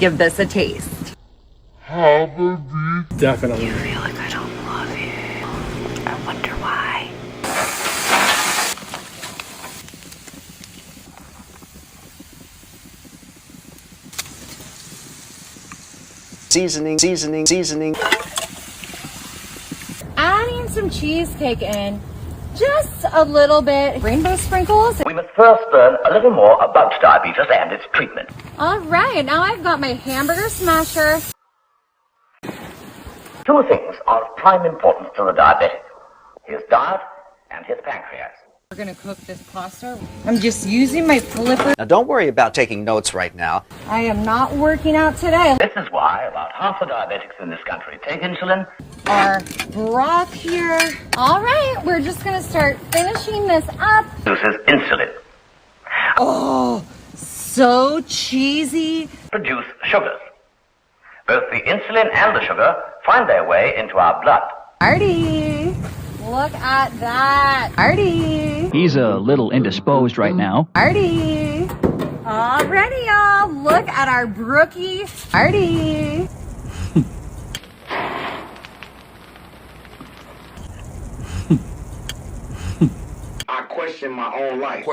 give this a taste. Definitely. You feel like I don't love you. I wonder why. Seasoning. Adding some cheesecake in. Just a little bit. Rainbow sprinkles. We must first learn a little more about diabetes and its treatment. All right, now I've got my hamburger smasher. Two things are of prime importance to the diabetic: his diet and his pancreas. We're gonna cook this pasta. I'm just using my flipper. Now, don't worry about taking notes right now. I am not working out today. This is why about half the diabetics in this country take insulin. Our broth here. All right, we're just gonna start finishing this up. Produces insulin. Oh, so cheesy. Produce sugars. Both the insulin and the sugar find their way into our blood. Marty, look at that. Marty. He's a little indisposed right now. Marty. Alrighty, y'all. Look at our brookie. Marty. I question my own life.